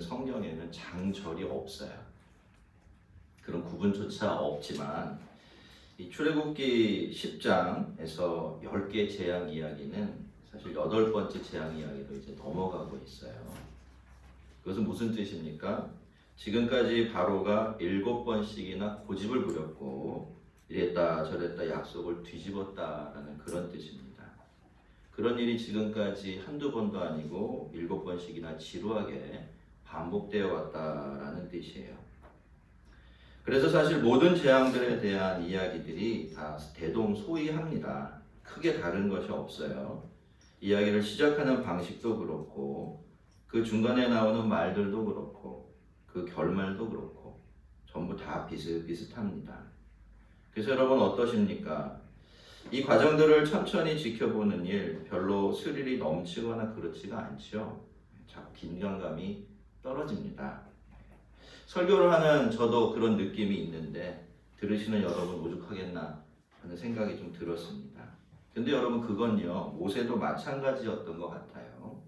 성경에는 장절이 없어요. 그런 구분조차 없지만 이 출애굽기 10장에서 10개 재앙 이야기는 사실 8번째 재앙 이야기로 이제 넘어가고 있어요. 그것은 무슨 뜻입니까? 지금까지 바로가 7번씩이나 고집을 부렸고 이랬다 저랬다 약속을 뒤집었다라는 그런 뜻입니다. 그런 일이 지금까지 한두 번도 아니고 7번씩이나 지루하게 반복되어 왔다라는 뜻이에요. 그래서 사실 모든 재앙들에 대한 이야기들이 다 대동소이합니다. 크게 다른 것이 없어요. 이야기를 시작하는 방식도 그렇고 그 중간에 나오는 말들도 그렇고 그 결말도 그렇고 전부 다 비슷비슷합니다. 그래서 여러분 어떠십니까? 이 과정들을 천천히 지켜보는 일 별로 스릴이 넘치거나 그렇지가 않죠. 자꾸 긴장감이 떨어집니다. 설교를 하는 저도 그런 느낌이 있는데 들으시는 여러분 오죽하겠나 하는 생각이 좀 들었습니다. 근데 여러분 그건요 모세도 마찬가지였던 것 같아요.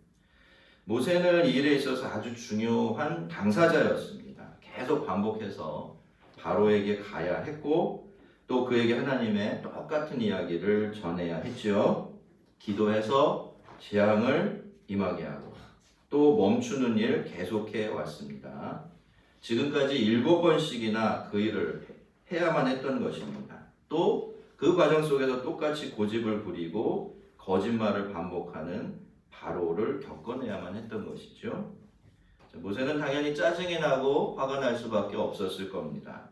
모세는 이 일에 있어서 아주 중요한 당사자였습니다. 계속 반복해서 바로에게 가야 했고 또 그에게 하나님의 똑같은 이야기를 전해야 했죠. 기도해서 재앙을 임하게 하고 또 멈추는 일 계속해 왔습니다. 지금까지 7번씩이나 그 일을 해야만 했던 것입니다. 또 그 과정 속에서 똑같이 고집을 부리고 거짓말을 반복하는 바로를 겪어내야만 했던 것이죠. 모세는 당연히 짜증이 나고 화가 날 수밖에 없었을 겁니다.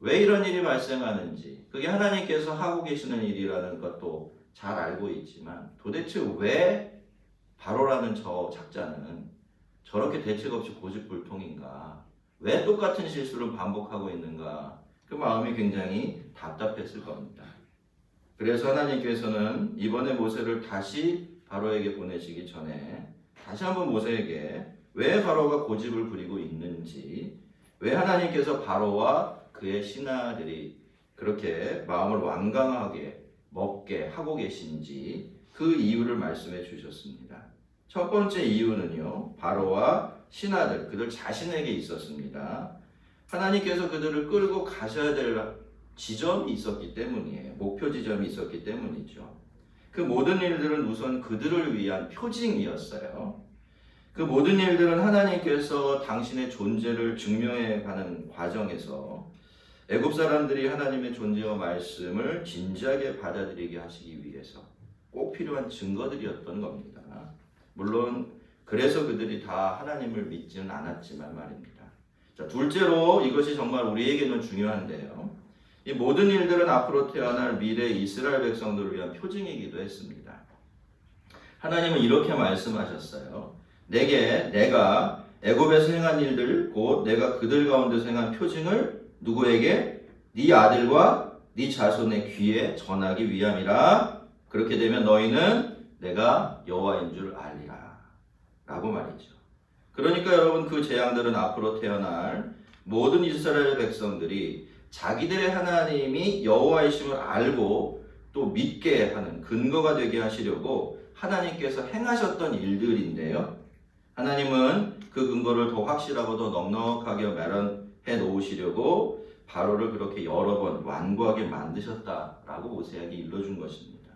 왜 이런 일이 발생하는지, 그게 하나님께서 하고 계시는 일이라는 것도 잘 알고 있지만 도대체 왜 바로라는 저 작자는 저렇게 대책 없이 고집불통인가? 왜 똑같은 실수를 반복하고 있는가? 그 마음이 굉장히 답답했을 겁니다. 그래서 하나님께서는 이번에 모세를 다시 바로에게 보내시기 전에 다시 한번 모세에게 왜 바로가 고집을 부리고 있는지, 왜 하나님께서 바로와 그의 신하들이 그렇게 마음을 완강하게 먹게 하고 계신지 그 이유를 말씀해 주셨습니다. 첫 번째 이유는요, 바로와 신하들, 그들 자신에게 있었습니다. 하나님께서 그들을 끌고 가셔야 될 지점이 있었기 때문이에요. 목표 지점이 있었기 때문이죠. 그 모든 일들은 우선 그들을 위한 표징이었어요. 그 모든 일들은 하나님께서 당신의 존재를 증명해 가는 과정에서 애굽 사람들이 하나님의 존재와 말씀을 진지하게 받아들이게 하시기 위해서 꼭 필요한 증거들이었던 겁니다. 물론 그래서 그들이 다 하나님을 믿지는 않았지만 말입니다. 자, 둘째로 이것이 정말 우리에게는 중요한데요. 이 모든 일들은 앞으로 태어날 미래 이스라엘 백성들을 위한 표징이기도 했습니다. 하나님은 이렇게 말씀하셨어요. 내가 애굽에서 행한 일들 곧 내가 그들 가운데서 행한 표징을 누구에게? 네 아들과 네 자손의 귀에 전하기 위함이라. 그렇게 되면 너희는 내가 여호와인 줄 알리라 라고 말이죠. 그러니까 여러분 그 재앙들은 앞으로 태어날 모든 이스라엘 백성들이 자기들의 하나님이 여호와이심을 알고 또 믿게 하는 근거가 되게 하시려고 하나님께서 행하셨던 일들인데요. 하나님은 그 근거를 더 확실하고 더 넉넉하게 마련해 놓으시려고 바로를 그렇게 여러 번 완고하게 만드셨다라고 모세에게 일러준 것입니다.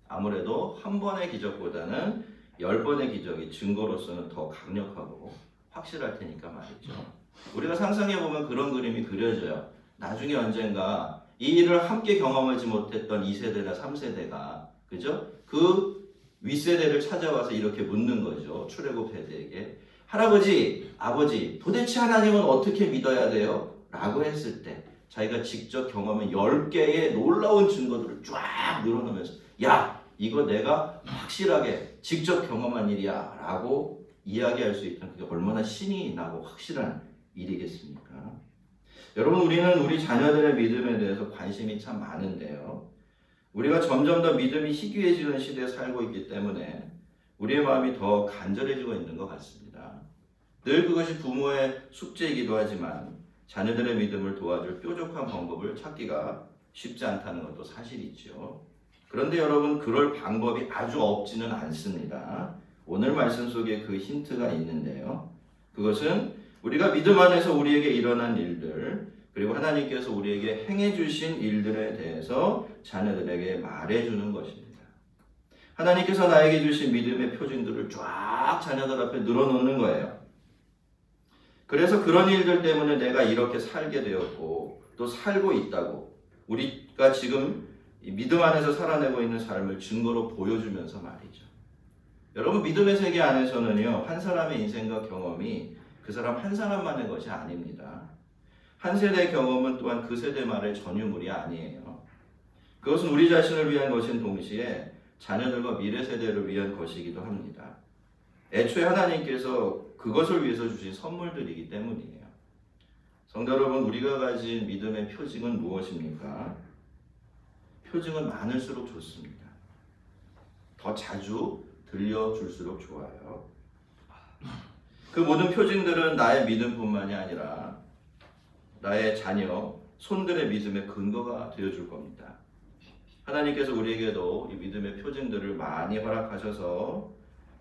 아무래도 한 번의 기적보다는 10번의 기적이 증거로서는 더 강력하고 확실할 테니까 말이죠. 우리가 상상해보면 그런 그림이 그려져요. 나중에 언젠가 이 일을 함께 경험하지 못했던 2세대나 3세대가 그죠? 그 윗세대를 찾아와서 이렇게 묻는 거죠. 출애굽 세대에게. 할아버지, 아버지, 도대체 하나님은 어떻게 믿어야 돼요? 라고 했을 때 자기가 직접 경험한 10개의 놀라운 증거들을 쫙 늘어놓으면서 야! 이거 내가 확실하게 직접 경험한 일이야 라고 이야기할 수 있다면 그게 얼마나 신이 나고 확실한 일이겠습니까? 여러분 우리는 우리 자녀들의 믿음에 대해서 관심이 참 많은데요. 우리가 점점 더 믿음이 희귀해지는 시대에 살고 있기 때문에 우리의 마음이 더 간절해지고 있는 것 같습니다. 늘 그것이 부모의 숙제이기도 하지만 자녀들의 믿음을 도와줄 뾰족한 방법을 찾기가 쉽지 않다는 것도 사실이죠. 그런데 여러분 그럴 방법이 아주 없지는 않습니다. 오늘 말씀 속에 그 힌트가 있는데요. 그것은 우리가 믿음 안에서 우리에게 일어난 일들, 그리고 하나님께서 우리에게 행해 주신 일들에 대해서 자녀들에게 말해주는 것입니다. 하나님께서 나에게 주신 믿음의 표징들을 쫙 자녀들 앞에 늘어놓는 거예요. 그래서 그런 일들 때문에 내가 이렇게 살게 되었고 또 살고 있다고 우리가 지금 믿음 안에서 살아내고 있는 삶을 증거로 보여주면서 말이죠. 여러분, 믿음의 세계 안에서는요, 한 사람의 인생과 경험이 그 사람 한 사람만의 것이 아닙니다. 한 세대의 경험은 또한 그 세대만의 전유물이 아니에요. 그것은 우리 자신을 위한 것인 동시에 자녀들과 미래 세대를 위한 것이기도 합니다. 애초에 하나님께서 그것을 위해서 주신 선물들이기 때문이에요. 성도 여러분, 우리가 가진 믿음의 표징은 무엇입니까? 표징은 많을수록 좋습니다. 더 자주 들려줄수록 좋아요. 그 모든 표징들은 나의 믿음뿐만이 아니라 나의 자녀, 손들의 믿음의 근거가 되어줄 겁니다. 하나님께서 우리에게도 이 믿음의 표징들을 많이 허락하셔서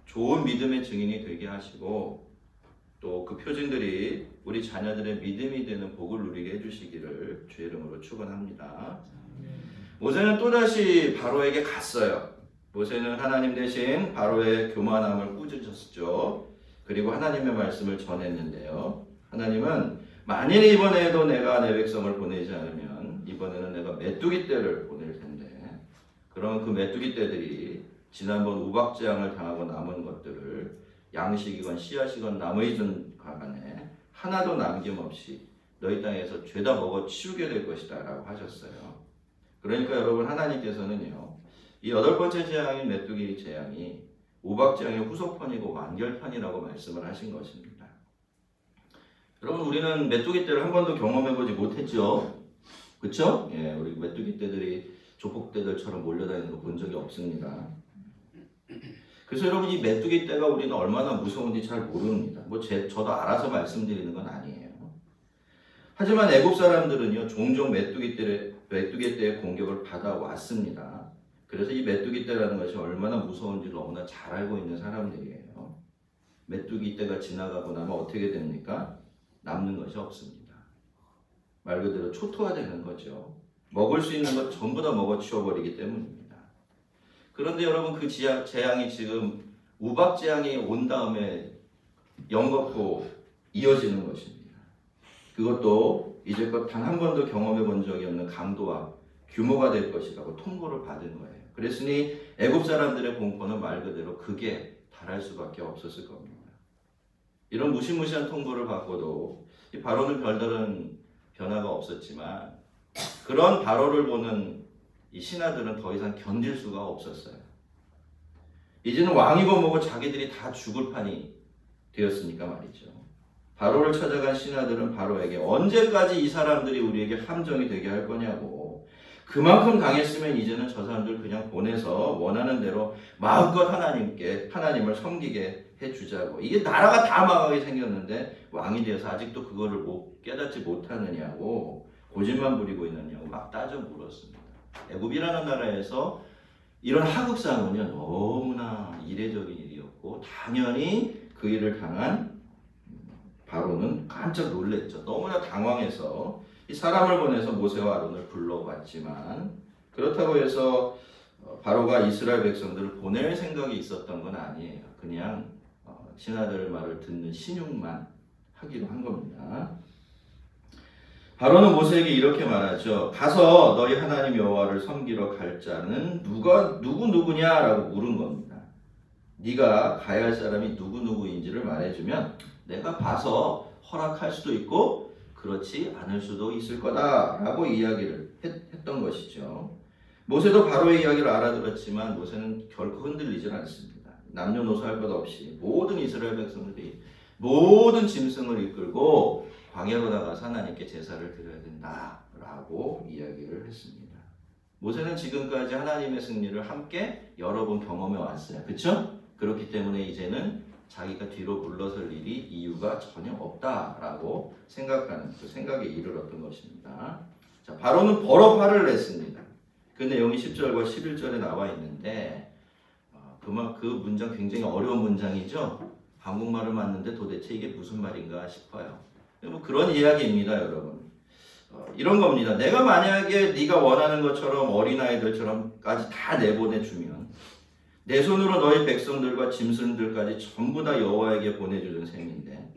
좋은 믿음의 증인이 되게 하시고 또 그 표징들이 우리 자녀들의 믿음이 되는 복을 누리게 해주시기를 주의 이름으로 축원합니다. 모세는 또다시 바로에게 갔어요. 모세는 하나님 대신 바로의 교만함을 꾸짖었죠. 그리고 하나님의 말씀을 전했는데요. 하나님은 만일 이번에도 내가 내 백성을 보내지 않으면 이번에는 내가 메뚜기 떼를 보낼 텐데, 그럼 그 메뚜기 떼들이 지난번 우박재앙을 당하고 남은 것들을 양식이건 씨앗이건 나무이든 간에 하나도 남김없이 너희 땅에서 죄다 먹어 치우게 될 것이다 라고 하셨어요. 그러니까 여러분, 하나님께서는요, 이 8번째 재앙인 메뚜기 재앙이 우박재앙의 후속편이고 완결편이라고 말씀을 하신 것입니다. 여러분, 우리는 메뚜기 떼를 한 번도 경험해보지 못했죠. 그렇죠? 예, 우리 메뚜기 떼들이 조폭떼들처럼 몰려다니는 거 본 적이 없습니다. 그래서 여러분, 이 메뚜기 떼가 우리는 얼마나 무서운지 잘 모릅니다. 저도 알아서 말씀드리는 건 아니에요. 하지만 애굽 사람들은요, 종종 메뚜기 떼의 공격을 받아왔습니다. 그래서 이 메뚜기 떼라는 것이 얼마나 무서운지 너무나 잘 알고 있는 사람들이에요. 메뚜기 떼가 지나가고 나면 어떻게 됩니까? 남는 것이 없습니다. 말 그대로 초토화되는 거죠. 먹을 수 있는 것 전부 다 먹어 치워버리기 때문입니다. 그런데 여러분, 그 재앙이 지금 우박재앙이 온 다음에 연거푸 이어지는 것입니다. 그것도 이제껏 단 한 번도 경험해 본 적이 없는 강도와 규모가 될 것이라고 통보를 받은 거예요. 그랬으니 애굽 사람들의 공포는 말 그대로 극에 달할 수밖에 없었을 겁니다. 이런 무시무시한 통보를 받고도 이 바로는 별다른 변화가 없었지만 그런 바로를 보는 이 신하들은 더 이상 견딜 수가 없었어요. 이제는 왕이고 뭐고 자기들이 다 죽을 판이 되었으니까 말이죠. 바로를 찾아간 신하들은 바로에게 언제까지 이 사람들이 우리에게 함정이 되게 할 거냐고, 그만큼 강했으면 이제는 저 사람들 그냥 보내서 원하는 대로 마음껏 하나님을 섬기게 해주자고. 이게 나라가 다 망하게 생겼는데 왕이 되어서 아직도 그거를 깨닫지 못하느냐고, 고집만 부리고 있느냐고 막 따져 물었습니다. 애굽이라는 나라에서 이런 하극상은요, 너무나 이례적인 일이었고 당연히 그 일을 당한 바로는 깜짝 놀랐죠. 너무나 당황해서 이 사람을 보내서 모세와 아론을 불러왔지만 그렇다고 해서 바로가 이스라엘 백성들을 보낼 생각이 있었던 건 아니에요. 그냥 신하들 말을 듣는 신용만 하기로 한 겁니다. 바로는 모세에게 이렇게 말하죠. 가서 너희 하나님 여호와를 섬기러 갈 자는 누구냐라고 물은 겁니다. 네가 가야 할 사람이 누구인지를 말해주면 내가 봐서 허락할 수도 있고 그렇지 않을 수도 있을 거다라고 이야기를 했던 것이죠. 모세도 바로의 이야기를 알아들었지만 모세는 결코 흔들리질 않습니다. 남녀노소 할 것 없이 모든 이스라엘 백성들이 모든 짐승을 이끌고 광야로 나가서 하나님께 제사를 드려야 된다라고 이야기를 했습니다. 모세는 지금까지 하나님의 승리를 함께 여러 번 경험해 왔어요. 그렇죠? 그렇기 때문에 이제는 자기가 뒤로 물러설 이유가 전혀 없다라고 생각하는 그 생각에 이르렀던 것입니다. 자, 바로는 버럭 화를 냈습니다. 그 내용이 10절과 11절에 나와 있는데 그 문장 굉장히 어려운 문장이죠. 한국말을 맞는데 도대체 이게 무슨 말인가 싶어요. 뭐 그런 이야기입니다, 여러분. 이런 겁니다. 내가 만약에 네가 원하는 것처럼 어린아이들처럼까지 다 내보내주면 내 손으로 너희 백성들과 짐승들까지 전부 다 여호와에게 보내주는 셈인데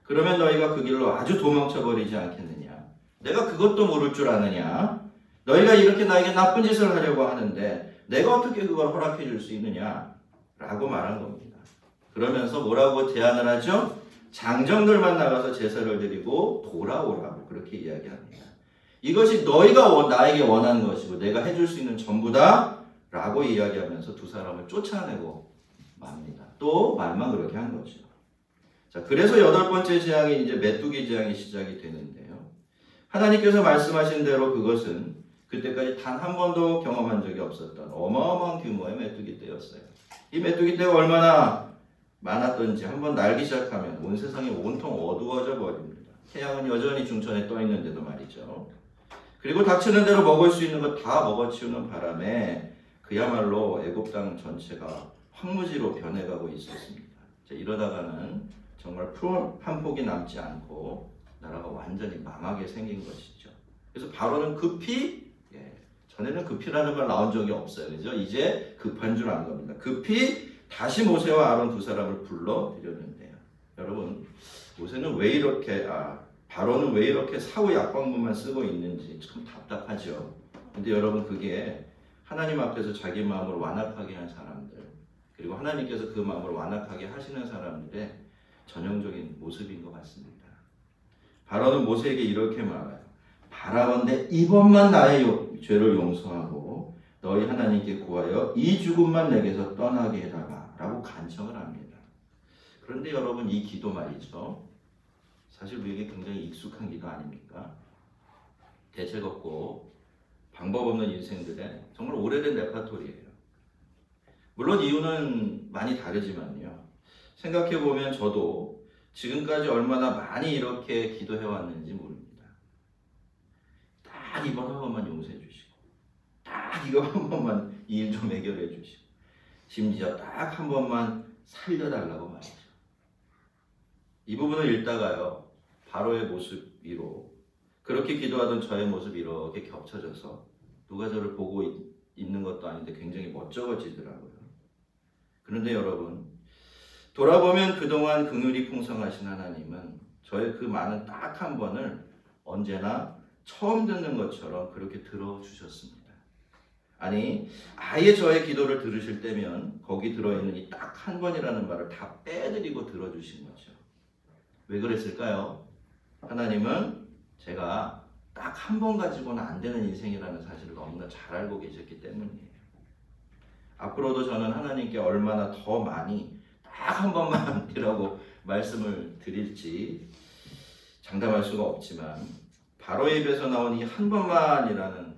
그러면 너희가 그 길로 아주 도망쳐버리지 않겠느냐? 내가 그것도 모를 줄 아느냐? 너희가 이렇게 나에게 나쁜 짓을 하려고 하는데 내가 어떻게 그걸 허락해 줄 수 있느냐? 라고 말한 겁니다. 그러면서 뭐라고 제안을 하죠? 장정들만 나가서 제사를 드리고 돌아오라고 그렇게 이야기합니다. 이것이 너희가 나에게 원하는 것이고 내가 해줄 수 있는 전부다 라고 이야기하면서 두 사람을 쫓아내고 맙니다. 또 말만 그렇게 한 거죠. 자, 그래서 8번째 재앙이 이제 메뚜기 재앙이 시작이 되는데요. 하나님께서 말씀하신 대로 그것은 그때까지 단 한 번도 경험한 적이 없었던 어마어마한 규모의 메뚜기 떼였어요. 이 메뚜기 떼가 얼마나 많았던지 한번 날기 시작하면 온 세상이 온통 어두워져 버립니다. 태양은 여전히 중천에 떠 있는데도 말이죠. 그리고 닥치는 대로 먹을 수 있는 것 다 먹어치우는 바람에 그야말로 애굽 땅 전체가 황무지로 변해가고 있었습니다. 자, 이러다가는 정말 풀 한 폭이 남지 않고 나라가 완전히 망하게 생긴 것이죠. 그래서 바로는 급히, 전에는 급히라는 말 나온 적이 없어요. 그죠? 이제 급한 줄 안 겁니다. 급히 다시 모세와 아론 두 사람을 불러 드렸는데요. 여러분, 모세는 왜 이렇게, 바로는 왜 이렇게 사후 약방문만 쓰고 있는지 참 답답하죠. 근데 여러분, 그게 하나님 앞에서 자기 마음을 완악하게 한 사람들, 그리고 하나님께서 그 마음을 완악하게 하시는 사람들의 전형적인 모습인 것 같습니다. 바로는 모세에게 이렇게 말해요. 바라건대 이번만 나의 죄를 용서하고 너희 하나님께 구하여 이 죽음만 내게서 떠나게 해달라 라고 간청을 합니다. 그런데 여러분, 이 기도 말이죠. 사실 우리에게 굉장히 익숙한 기도 아닙니까? 대책 없고 방법 없는 인생들의 정말 오래된 레파토리예요. 물론 이유는 많이 다르지만요. 생각해보면 저도 지금까지 얼마나 많이 이렇게 기도해왔는지 모릅니다. 딱 이번 한 번만 용서해 주시고 딱 이거 한 번만 이 일 좀 해결해 주시고 심지어 딱 한 번만 살려달라고 말이죠. 이 부분을 읽다가요. 바로의 모습 위로 그렇게 기도하던 저의 모습이 이렇게 겹쳐져서 누가 저를 보고 있는 것도 아닌데 굉장히 멋쩍어지더라고요. 그런데 여러분, 돌아보면 그동안 긍휼이 풍성하신 하나님은 저의 그 많은 딱 한 번을 언제나 처음 듣는 것처럼 그렇게 들어주셨습니다. 아니, 아예 저의 기도를 들으실 때면 거기 들어있는 이 딱 한 번이라는 말을 다 빼드리고 들어주신 거죠. 왜 그랬을까요? 하나님은 제가 딱 한 번 가지고는 안 되는 인생이라는 사실을 너무나 잘 알고 계셨기 때문이에요. 앞으로도 저는 하나님께 얼마나 더 많이 딱 한 번만이라고 말씀을 드릴지 장담할 수가 없지만 바로의 입에서 나온 이 한 번만이라는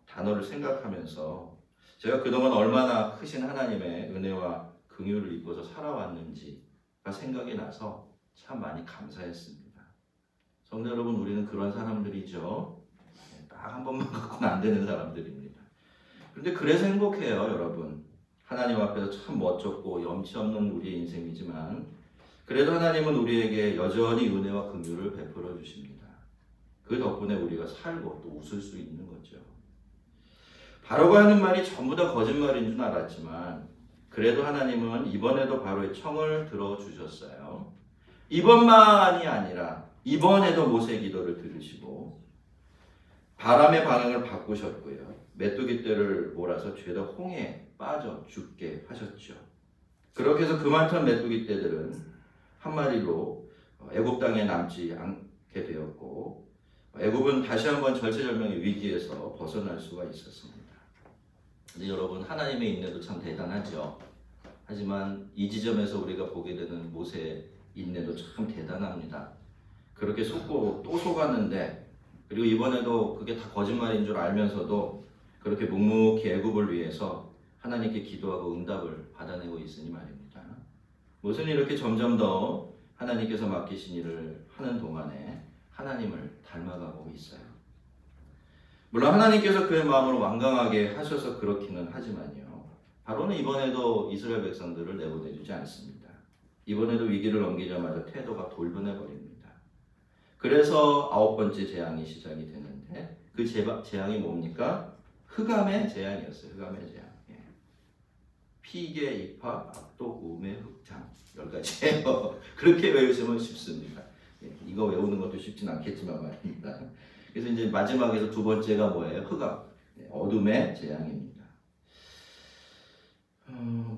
단어를 생각하면서 제가 그동안 얼마나 크신 하나님의 은혜와 긍휼을 입고서 살아왔는지가 생각이 나서 참 많이 감사했습니다. 성도 여러분, 우리는 그런 사람들이죠. 딱 한 번만 갖고는 안 되는 사람들입니다. 그런데 그래서 행복해요, 여러분. 하나님 앞에서 참 멋졌고 염치 없는 우리의 인생이지만 그래도 하나님은 우리에게 여전히 은혜와 긍휼을 베풀어 주십니다. 그 덕분에 우리가 살고 또 웃을 수 있는 거죠. 바로가 하는 말이 전부 다 거짓말인 줄 알았지만 그래도 하나님은 이번에도 바로의 청을 들어주셨어요. 이번만이 아니라 이번에도 모세의 기도를 들으시고 바람의 방향을 바꾸셨고요. 메뚜기 떼를 몰아서 죄다 홍해에 빠져 죽게 하셨죠. 그렇게 해서 그 많던 메뚜기 떼들은 한 마리로 애굽 땅에 남지 않게 되었고 애굽은 다시 한번 절체절명의 위기에서 벗어날 수가 있었습니다. 근데 여러분, 하나님의 인내도 참 대단하죠. 하지만 이 지점에서 우리가 보게 되는 모세의 인내도 참 대단합니다. 그렇게 속고 또 속았는데 그리고 이번에도 그게 다 거짓말인 줄 알면서도 그렇게 묵묵히 애굽을 위해서 하나님께 기도하고 응답을 받아내고 있으니 말입니다. 모세는 이렇게 점점 더 하나님께서 맡기신 일을 하는 동안에 하나님을 닮아가고 있어요. 물론 하나님께서 그의 마음을 완강하게 하셔서 그렇기는 하지만요. 바로는 이번에도 이스라엘 백성들을 내보내주지 않습니다. 이번에도 위기를 넘기자마자 태도가 돌변해버립니다. 그래서 9번째 재앙이 시작이 되는데 그 재앙이 뭡니까? 흑암의 재앙이었어요. 흑암의 재앙. 피계, 입학, 악독, 우매, 흑장 10가지예요. 그렇게 외우시면 쉽습니다. 이거 외우는 것도 쉽진 않겠지만 말입니다. 그래서 이제 마지막에서 두 번째가 뭐예요? 흑암, 어둠의 재앙입니다.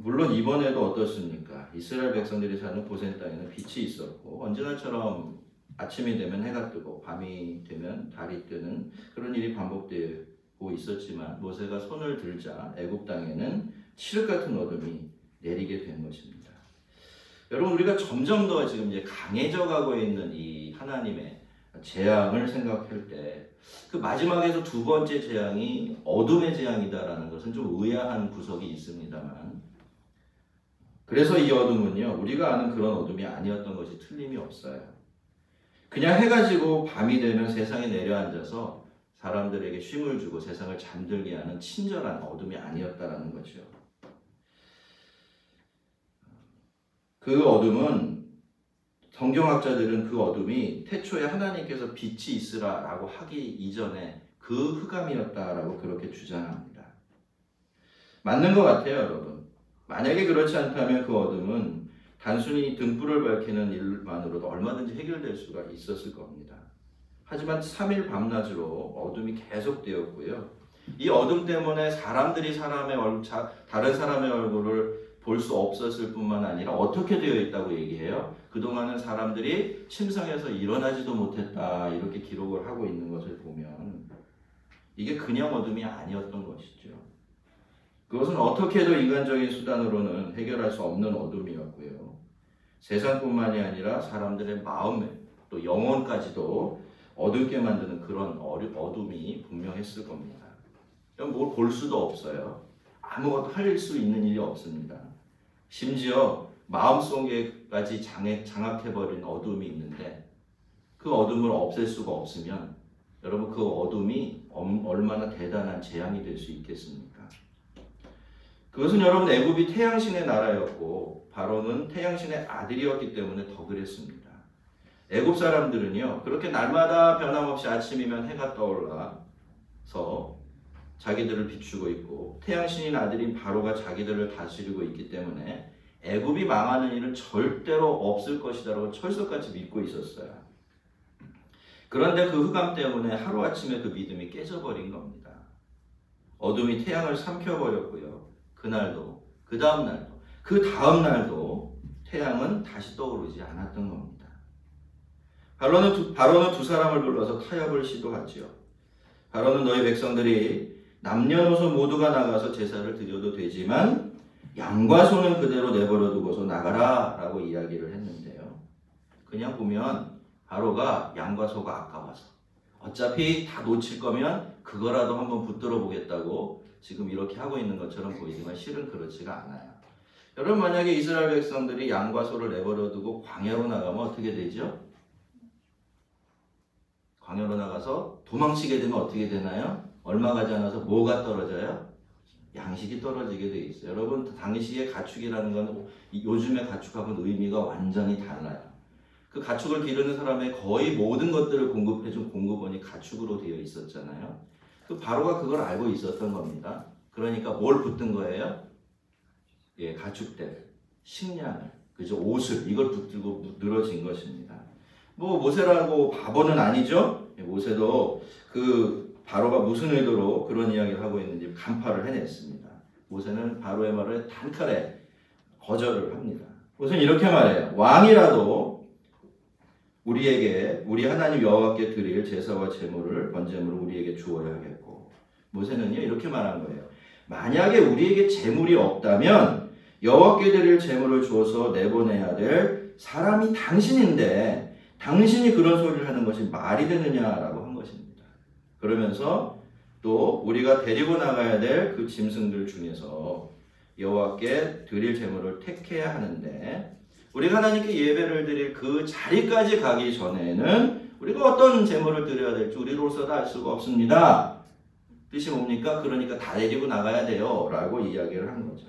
물론 이번에도 어떻습니까? 이스라엘 백성들이 사는 고센 땅에는 빛이 있었고 언제나처럼 아침이 되면 해가 뜨고 밤이 되면 달이 뜨는 그런 일이 반복되고 있었지만 모세가 손을 들자 애굽 땅에는 칠흑 같은 어둠이 내리게 된 것입니다. 여러분 우리가 점점 더 지금 이제 강해져 가고 있는 이 하나님의 재앙을 생각할 때 그 마지막에서 두 번째 재앙이 어둠의 재앙이다라는 것은 좀 의아한 구석이 있습니다만 그래서 이 어둠은요 우리가 아는 그런 어둠이 아니었던 것이 틀림이 없어요. 그냥 해가 지고 밤이 되면 세상에 내려앉아서 사람들에게 쉼을 주고 세상을 잠들게 하는 친절한 어둠이 아니었다라는 거죠. 그 어둠은 성경학자들은 그 어둠이 태초에 하나님께서 빛이 있으라라고 하기 이전에 그 흑암이었다라고 그렇게 주장합니다. 맞는 것 같아요, 여러분. 만약에 그렇지 않다면 그 어둠은 단순히 등불을 밝히는 일만으로도 얼마든지 해결될 수가 있었을 겁니다. 하지만 3일 밤낮으로 어둠이 계속되었고요. 이 어둠 때문에 사람들이 다른 사람의 얼굴을 볼 수 없었을 뿐만 아니라 어떻게 되어 있다고 얘기해요? 그동안은 사람들이 침상에서 일어나지도 못했다 이렇게 기록을 하고 있는 것을 보면 이게 그냥 어둠이 아니었던 것이죠. 그것은 어떻게도 인간적인 수단으로는 해결할 수 없는 어둠이었고요. 세상뿐만이 아니라 사람들의 마음에 또 영혼까지도 어둡게 만드는 그런 어둠이 분명했을 겁니다. 뭘 볼 수도 없어요. 아무것도 할 수 있는 일이 없습니다. 심지어 마음속에까지 장악해버린 어둠이 있는데 그 어둠을 없앨 수가 없으면 여러분 그 어둠이 얼마나 대단한 재앙이 될 수 있겠습니까? 그것은 여러분 애굽이 태양신의 나라였고 바로는 태양신의 아들이었기 때문에 더 그랬습니다. 애굽 사람들은요 그렇게 날마다 변함없이 아침이면 해가 떠올라서 자기들을 비추고 있고 태양신인 아들인 바로가 자기들을 다스리고 있기 때문에 애굽이 망하는 일은 절대로 없을 것이다라고 철석같이 믿고 있었어요. 그런데 그 흑암 때문에 하루아침에 그 믿음이 깨져버린 겁니다. 어둠이 태양을 삼켜버렸고요. 그날도, 그 다음날도, 그 다음날도 태양은 다시 떠오르지 않았던 겁니다. 바로는 두 사람을 불러서 타협을 시도하지요. 바로는 너희 백성들이 남녀노소 모두가 나가서 제사를 드려도 되지만 양과 소는 그대로 내버려 두고서 나가라 라고 이야기를 했는데요. 그냥 보면 바로가 양과 소가 아까워서 어차피 다 놓칠 거면 그거라도 한번 붙들어 보겠다고 지금 이렇게 하고 있는 것처럼 보이지만 실은 그렇지가 않아요. 여러분 만약에 이스라엘 백성들이 양과 소를 내버려 두고 광야로 나가면 어떻게 되죠? 광야로 나가서 도망치게 되면 어떻게 되나요? 얼마 가지 않아서 뭐가 떨어져요? 양식이 떨어지게 돼 있어요. 여러분 당시의 가축이라는 건 요즘의 가축하고는 의미가 완전히 달라요. 그 가축을 기르는 사람의 거의 모든 것들을 공급해준 공급원이 가축으로 되어 있었잖아요. 그 바로가 그걸 알고 있었던 겁니다. 그러니까 뭘 붙든 거예요? 예, 가축들, 식량을, 그죠? 옷을 이걸 붙들고 늘어진 것입니다. 뭐 모세라고 바보는 아니죠. 모세도 그 바로가 무슨 의도로 그런 이야기를 하고 있는지 간파를 해냈습니다. 모세는 바로의 말을 단칼에 거절을 합니다. 우선 이렇게 말해요. 왕이라도 우리 하나님 여호와께 드릴 제사와 제물을 번제물을 우리에게 주어야 하겠고, 모세는요 이렇게 말한 거예요. 만약에 우리에게 제물이 없다면 여호와께 드릴 제물을 주어서 내보내야 될 사람이 당신인데 당신이 그런 소리를 하는 것이 말이 되느냐라고 한 것입니다. 그러면서 또 우리가 데리고 나가야 될 그 짐승들 중에서 여호와께 드릴 제물을 택해야 하는데 우리가 하나님께 예배를 드릴 그 자리까지 가기 전에는 우리가 어떤 제물을 드려야 될지 우리로서도 알 수가 없습니다. 뜻이 뭡니까? 그러니까 다 데리고 나가야 돼요 라고 이야기를 한 거죠.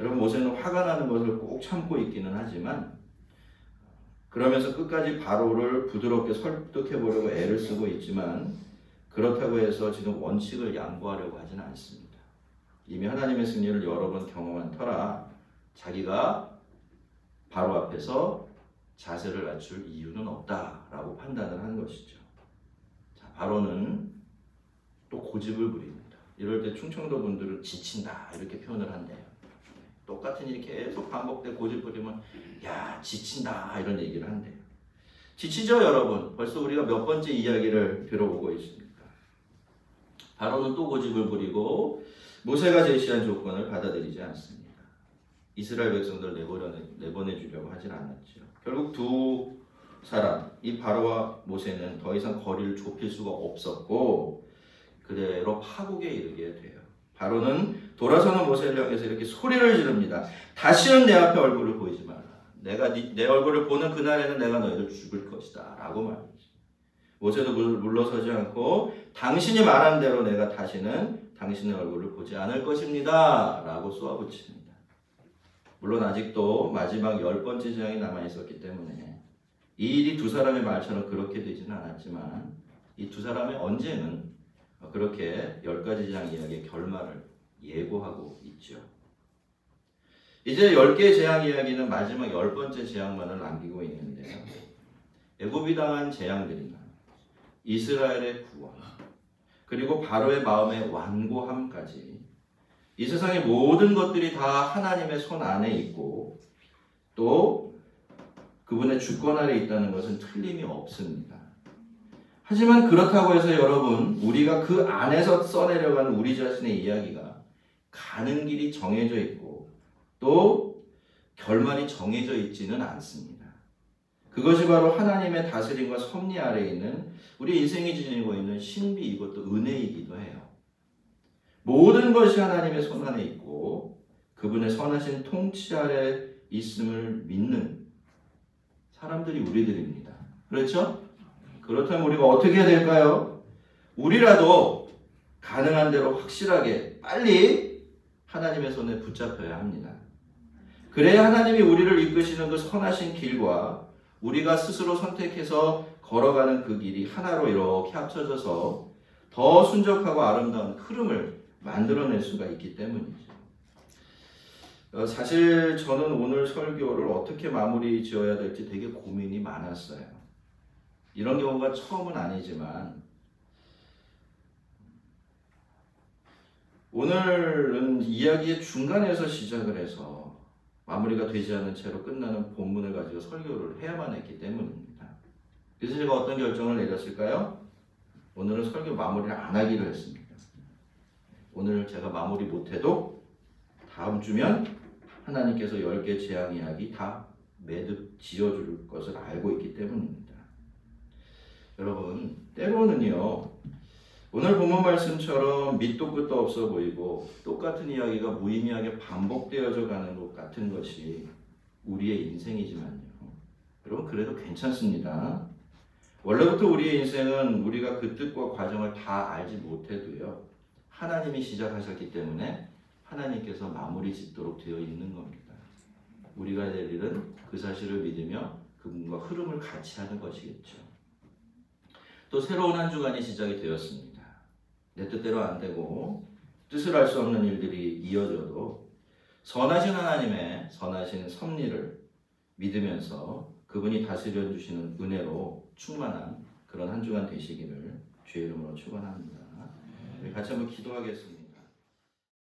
여러분 모세는 화가 나는 것을 꼭 참고 있기는 하지만 그러면서 끝까지 바로를 부드럽게 설득해 보려고 애를 쓰고 있지만 그렇다고 해서 지금 원칙을 양보하려고 하지는 않습니다. 이미 하나님의 승리를 여러 번 경험한 터라 자기가 바로 앞에서 자세를 낮출 이유는 없다라고 판단을 한 것이죠. 자, 바로는 또 고집을 부립니다. 이럴 때 충청도 분들은 지친다 이렇게 표현을 한대요. 똑같은 일이 계속 반복돼 고집 부리면 야 지친다 이런 얘기를 한대요. 지치죠 여러분? 벌써 우리가 몇 번째 이야기를 들어보고 있습니까? 바로는 또 고집을 부리고 모세가 제시한 조건을 받아들이지 않습니다. 이스라엘 백성들을 내보내주려고 하진 않았죠. 결국 두 사람, 이 바로와 모세는 더 이상 거리를 좁힐 수가 없었고 그대로 파국에 이르게 돼요. 바로는 돌아서는 모세를 향해서 이렇게 소리를 지릅니다. 다시는 내 앞에 얼굴을 보이지 말라. 내가 내 얼굴을 보는 그날에는 내가 너희를 죽일 것이다 라고 말이죠. 모세도 물러서지 않고 당신이 말한 대로 내가 다시는 당신의 얼굴을 보지 않을 것입니다 라고 쏘아붙입니다. 물론 아직도 마지막 10번째 재앙이 남아있었기 때문에 이 일이 두 사람의 말처럼 그렇게 되지는 않았지만 이 두 사람의 언제는 그렇게 10가지 재앙 이야기의 결말을 예고하고 있죠. 이제 10개의 재앙 이야기는 마지막 10번째 재앙만을 남기고 있는데요. 애굽이 당한 재앙들이나 이스라엘의 구원 그리고 바로의 마음의 완고함까지 이 세상의 모든 것들이 다 하나님의 손 안에 있고 또 그분의 주권 아래 있다는 것은 틀림이 없습니다. 하지만 그렇다고 해서 여러분 우리가 그 안에서 써내려가는 우리 자신의 이야기가 가는 길이 정해져 있고 또 결말이 정해져 있지는 않습니다. 그것이 바로 하나님의 다스림과 섭리 아래에 있는 우리 인생이 지니고 있는 신비이고 또 은혜이기도 해요. 모든 것이 하나님의 손 안에 있고 그분의 선하신 통치 아래 있음을 믿는 사람들이 우리들입니다. 그렇죠? 그렇다면 우리가 어떻게 해야 될까요? 우리라도 가능한 대로 확실하게 빨리 하나님의 손에 붙잡혀야 합니다. 그래야 하나님이 우리를 이끄시는 그 선하신 길과 우리가 스스로 선택해서 걸어가는 그 길이 하나로 이렇게 합쳐져서 더 순적하고 아름다운 흐름을 만들어낼 수가 있기 때문이죠. 사실 저는 오늘 설교를 어떻게 마무리 지어야 될지 되게 고민이 많았어요. 이런 경우가 처음은 아니지만 오늘은 이야기의 중간에서 시작을 해서 마무리가 되지 않은 채로 끝나는 본문을 가지고 설교를 해야만 했기 때문입니다. 그래서 제가 어떤 결정을 내렸을까요? 오늘은 설교 마무리를 안 하기로 했습니다. 오늘 제가 마무리 못해도 다음 주면 하나님께서 10개 재앙 이야기 다 매듭 지어줄 것을 알고 있기 때문입니다. 여러분 때로는요 오늘 본문 말씀처럼 밑도 끝도 없어 보이고 똑같은 이야기가 무의미하게 반복되어져 가는 것 같은 것이 우리의 인생이지만요 여러분 그래도 괜찮습니다. 원래부터 우리의 인생은 우리가 그 뜻과 과정을 다 알지 못해도요 하나님이 시작하셨기 때문에 하나님께서 마무리 짓도록 되어 있는 겁니다. 우리가 될 일은 그 사실을 믿으며 그분과 흐름을 같이 하는 것이겠죠. 또 새로운 한 주간이 시작이 되었습니다. 내 뜻대로 안 되고 뜻을 알 수 없는 일들이 이어져도 선하신 하나님의 선하신 섭리를 믿으면서 그분이 다스려 주시는 은혜로 충만한 그런 한 주간 되시기를 주의 이름으로 축원합니다. 같이 한번 기도하겠습니다.